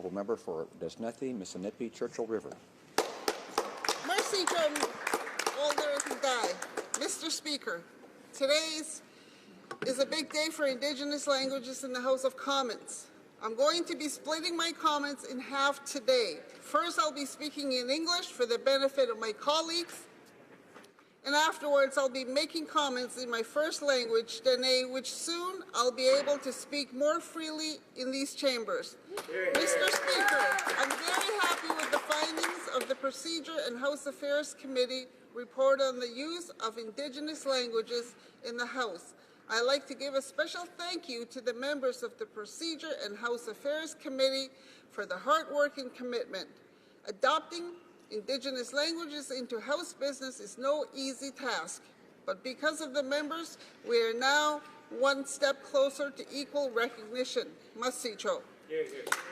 Honourable Member for Desnethi, Mississippi, Churchill River. Mercy from Older and Die. Mr. Speaker, today is a big day for Indigenous languages in the House of Commons. I'm going to be splitting my comments in half today. First, I'll be speaking in English for the benefit of my colleagues, and afterwards I'll be making comments in my first language, Dene, which soon I'll be able to speak more freely in these chambers. Mr. Speaker, I'm very happy with the findings of the Procedure and House Affairs Committee report on the use of Indigenous languages in the House. I'd like to give a special thank you to the members of the Procedure and House Affairs Committee for the hard work and commitment. Adopting Indigenous languages into House business is no easy task, but because of the members, we are now one step closer to equal recognition. Masicho.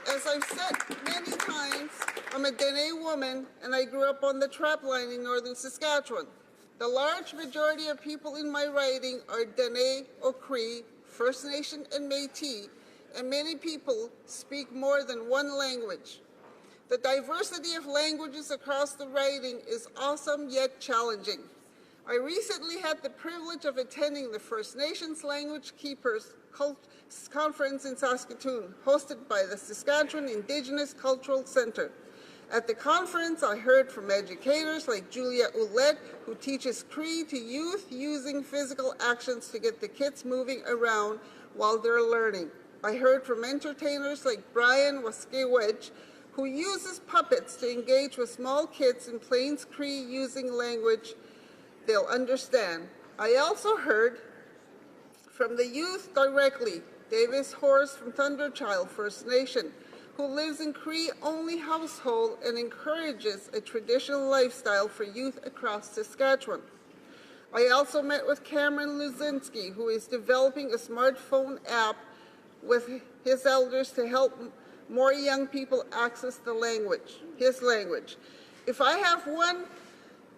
As I've said many times, I'm a Dene woman and I grew up on the trap line in northern Saskatchewan. The large majority of people in my riding are Dene or Cree, First Nation and Métis, and many people speak more than one language. The diversity of languages across the riding is awesome yet challenging. I recently had the privilege of attending the First Nations Language Keepers Conference in Saskatoon, hosted by the Saskatchewan Indigenous Cultural Centre. At the conference, I heard from educators like Julia Ouellette, who teaches Cree to youth using physical actions to get the kids moving around while they're learning. I heard from entertainers like Brian Waskewedge, who uses puppets to engage with small kids in Plains Cree using language they'll understand. I also heard from the youth directly, Davis Horse from Thunderchild First Nation, who lives in Cree-only household and encourages a traditional lifestyle for youth across Saskatchewan. I also met with Cameron Luzinski, who is developing a smartphone app with his elders to help more young people access his language. If I have one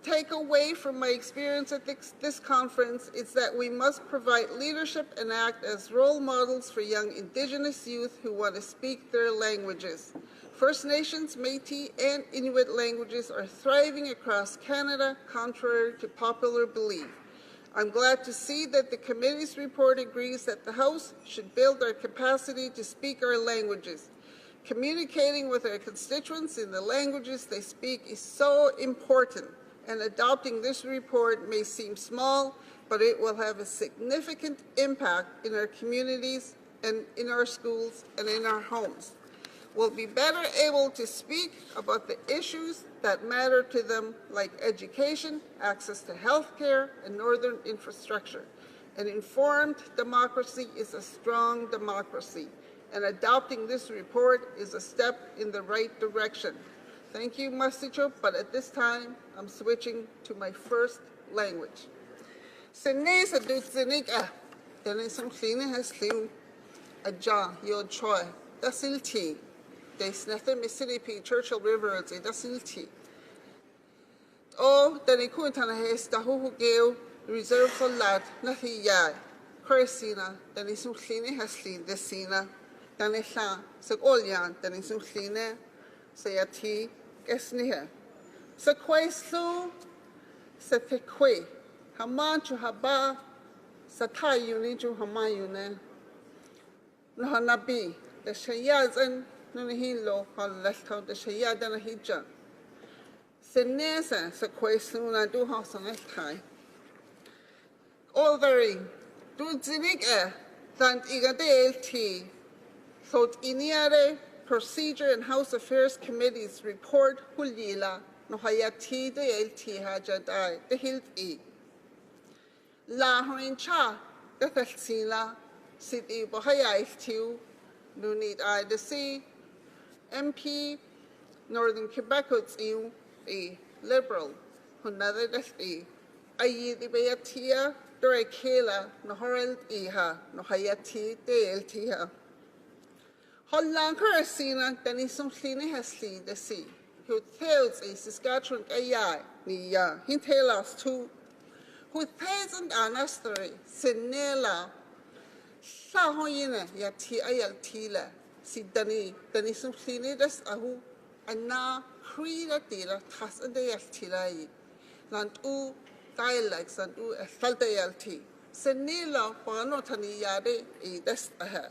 takeaway from my experience at this conference, it's that we must provide leadership and act as role models for young Indigenous youth who want to speak their languages. First Nations, Métis, and Inuit languages are thriving across Canada, contrary to popular belief. I'm glad to see that the committee's report agrees that the House should build our capacity to speak our languages. Communicating with our constituents in the languages they speak is so important, and adopting this report may seem small, but it will have a significant impact in our communities and in our schools and in our homes. We'll be better able to speak about the issues that matter to them, like education, access to health care, and northern infrastructure. An informed democracy is a strong democracy, and adopting this report is a step in the right direction. Thank you, Masicho, but at this time, I'm switching to my first language. Senesa du zinika, denisum cleaning has clean a jaw, your troy, dasilti, de snether Mississippi, Churchill River, a dasilti. Oh, Danikuntana has the who gale, reserve for lad, nothing yai, Corisina, denisum cleaning has clean the sina, Danisha, Sagolian, denisum cleaner. Sayati Gesniha. Sakwesu Satekwe. Hamanchu Haba Satayuni to Hamayune. Nohanabi, the Shayazan Nunihilo, on left out the Shayadan Hija. Senesa Sakwesuna do house on that time. All very do zinig than Igadale tea. So Iniare. Procedure and House Affairs Committee's report hulila no hayati de elti hajadai de hilt e. La hoincha de thelsila city bohayai tiu no need I the sea MP Northern Quebec iu a liberal hunada de e. Ayi de beatia dore kela no horel iha no hayati de elti ha. Holland Corisina, Denisum Cleaning has seen the sea, who tells a Saskatchewan Ayai, Nia, Hintelas too, who pays an anastery, Senela, Sahoyina, Yati Ayaltila, si dani sumsini das ahu anna krida tira tas adayal tilai lant u dialects and u faltayalti senila pano tani yade I das aha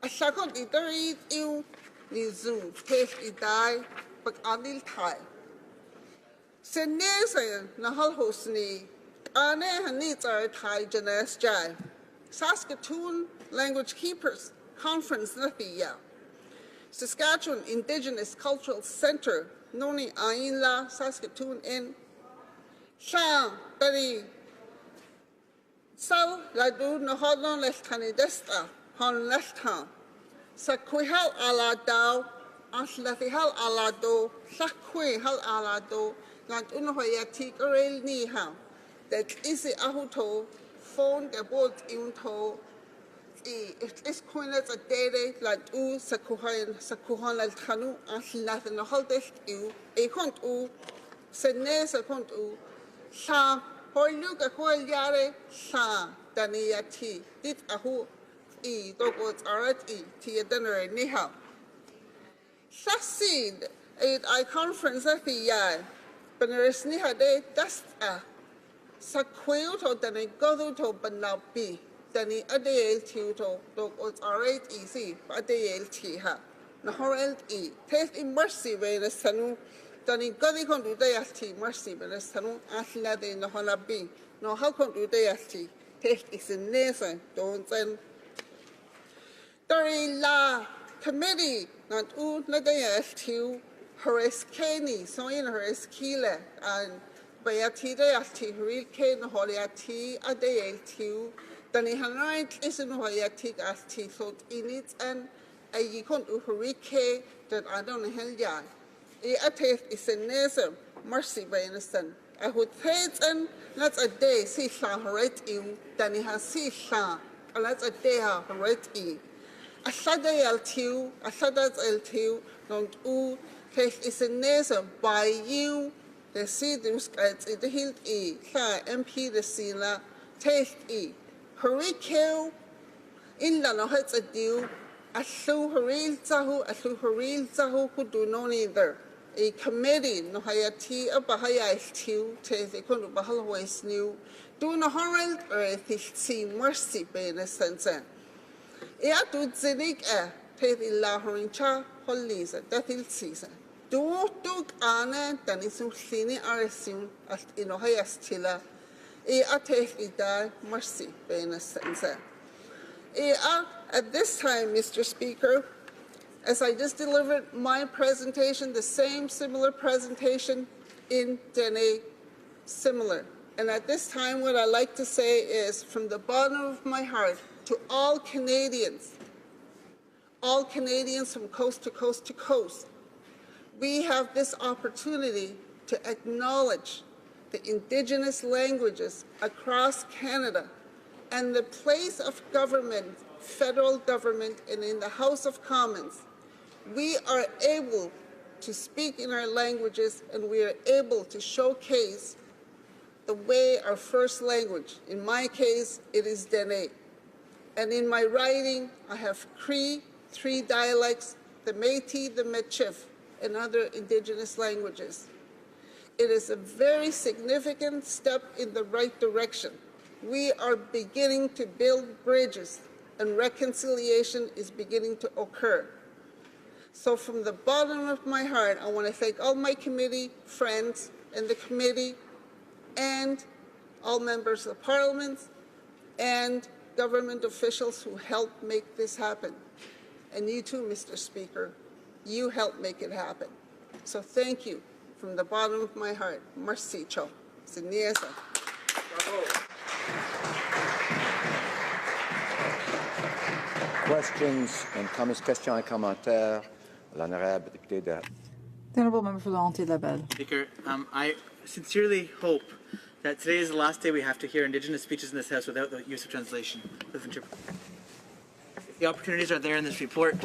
a second itari you ni zoom take idai but anil thai senesa na hal hosni ane hani tsar thai janas jai Saskatoon Language Keepers Conference Nathia Saskatchewan Indigenous Cultural Center Noni Ainla Saskatoon in Sha Bari Sau Ladu Nahodon Leftani Desta Hon Leftan Sakwihal Alado Aslathihal Alado Sakwihal Alado Lant Unohoyatik Orel Niham that is the Ahuto phone the board in to it's coin as a day like u sakuhan al khanu as nothing the whole day you a count u senes a count u sa hoi look a whole yare sa daniati did a who dogots are at tea dinner ni how succeed I conference at the yard but there is ni hade dust sa kweo to dani godu to banabi dani adel tiu to dog was alright easy adel ti ha na horel taste in mercy when the sanu dani godi kon do they asti mercy when the sanu asla de no holabi no how kon do they asti taste is in nation don't then dari la committee not u na de asti horis keni so in horis kila and Bayati de ati rilke no holiati a de tiu dani hanrait is no holiati asti so in it and a yikon uhrike that I don't hell ya e atef is a nasa mercy by innocent I would say and that's a day see sa haret in dani has see sa and that's a day ha haret in a sada el tiu a sada el tiu don't u take is a nasa by you the cedars at the hill MP the sila taste hurricane in la no hats a deal a so hurril zahu could do no neither a committee no hayati a bahaya stew taste a could bahal ways new do no horror or a see mercy by in a sense e a do zinig taste la horincha holies at that hill season do ana tani sini arasim as inohayas tila e atef ida mercy bena sense at this time Mr. Speaker as I just delivered my presentation the same similar presentation in Dene similar and at this time what I like to say is from the bottom of my heart to all Canadians from coast to coast to coast we have this opportunity to acknowledge the Indigenous languages across Canada and the place of government, federal government, and in the House of Commons. We are able to speak in our languages and we are able to showcase the way our first language, in my case, it is Dene. And in my writing, I have Cree, 3 dialects, the Métis, the Michif, and other Indigenous languages. It is a very significant step in the right direction. We are beginning to build bridges and reconciliation is beginning to occur. So from the bottom of my heart, I want to thank all my committee friends in the committee and all members of Parliament and government officials who helped make this happen. And you too, Mr. Speaker. You helped make it happen. So thank you from the bottom of my heart. Merci, Cho. Siniesa. Questions and comments, questions et commentaires. L'honorable député de... The Honourable Member for Laurentides-Labelle. Speaker, I sincerely hope that today is the last day we have to hear Indigenous speeches in this House without the use of translation, with interpretation. The opportunities are there in this report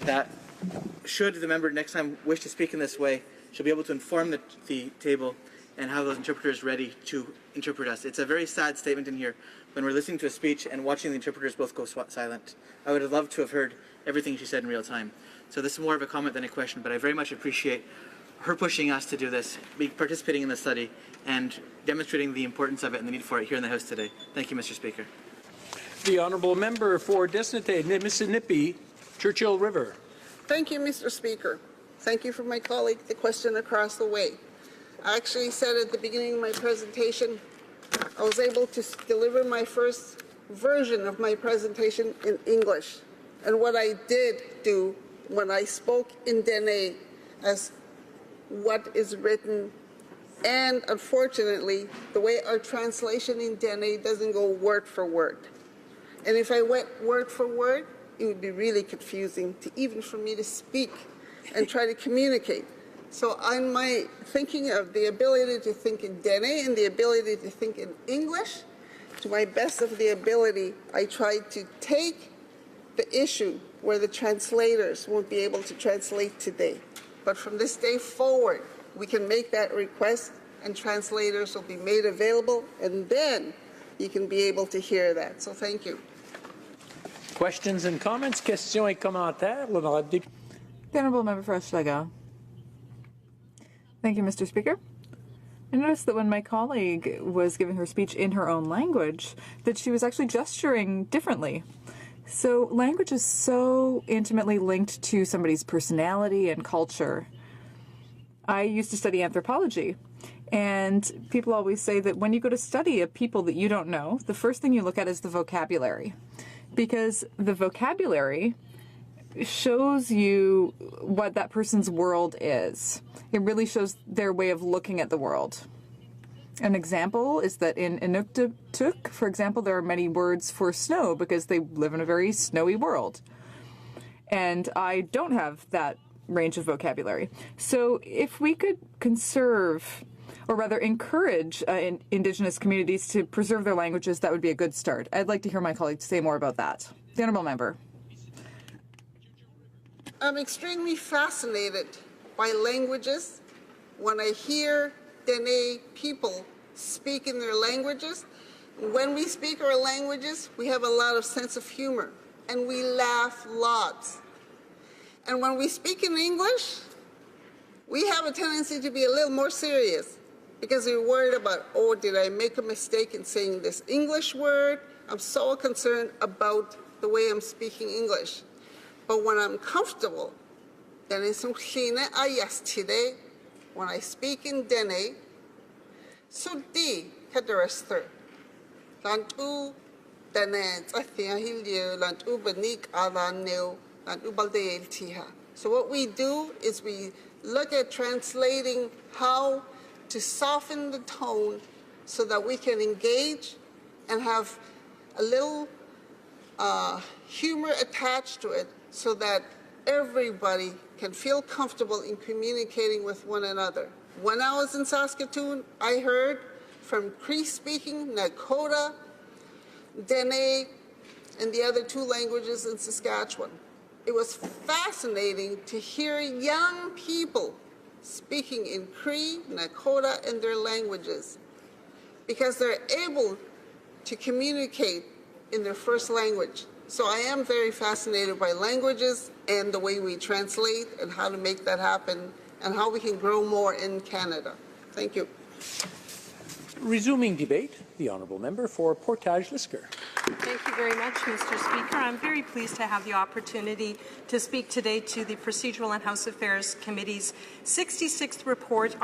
that should the member next time wish to speak in this way, she'll be able to inform the table and have those interpreters ready to interpret us. It's a very sad statement in here when we're listening to a speech and watching the interpreters both go silent. I would have loved to have heard everything she said in real time. So this is more of a comment than a question, but I very much appreciate her pushing us to do this, participating in the study, and demonstrating the importance of it and the need for it here in the House today. Thank you, Mr. Speaker. The honourable member for designated Mississippi, Churchill River. Thank you, Mr. Speaker. Thank you for my colleague, the question across the way. I actually said at the beginning of my presentation, I was able to deliver my first version of my presentation in English. And what I did do when I spoke in Dene as what is written, and unfortunately, the way our translation in Dene doesn't go word for word. And if I went word for word, it would be really confusing even for me to speak and try to communicate. So on my thinking of the ability to think in Dene and the ability to think in English, to my best of the ability, I tried to take the issue where the translators won't be able to translate today. But from this day forward, we can make that request and translators will be made available, and then you can be able to hear that. So thank you. Questions and comments? Questions et commentaires? The Honourable Member for Hochelaga. Thank you, Mr. Speaker. I noticed that when my colleague was giving her speech in her own language, that she was actually gesturing differently. So language is so intimately linked to somebody's personality and culture. I used to study anthropology, and people always say that when you go to study a people that you don't know, the first thing you look at is the vocabulary, because the vocabulary shows you what that person's world is. It really shows their way of looking at the world. An example is that in Inuktitut, for example, there are many words for snow because they live in a very snowy world. And I don't have that range of vocabulary. So if we could conserve, or rather encourage Indigenous communities to preserve their languages, that would be a good start. I'd like to hear my colleague say more about that. The Honourable Member. I'm extremely fascinated by languages. When I hear Dene people speak in their languages, when we speak our languages, we have a lot of sense of humor, and we laugh lots. And when we speak in English, we have a tendency to be a little more serious because we're worried about, oh, did I make a mistake in saying this English word? I'm so concerned about the way I'm speaking English. But when I'm comfortable, then it's today, when I speak in Dene, so di kadaraster, lantu Dene, hilio, lantu banik alaneo, lantu baldeel tiha. So what we do is we look at translating how to soften the tone so that we can engage and have a little humor attached to it so that everybody can feel comfortable in communicating with one another. When I was in Saskatoon, I heard from Cree-speaking Nakota, Dene, and the other two languages in Saskatchewan. It was fascinating to hear young people speaking in Cree, Nakota, and their languages because they're able to communicate in their first language. So I am very fascinated by languages and the way we translate and how to make that happen and how we can grow more in Canada. Thank you. Resuming debate, the honourable member for Portage-Lisker. Thank you very much, Mr. Speaker. I'm very pleased to have the opportunity to speak today to the Procedural and House Affairs Committee's 66th report on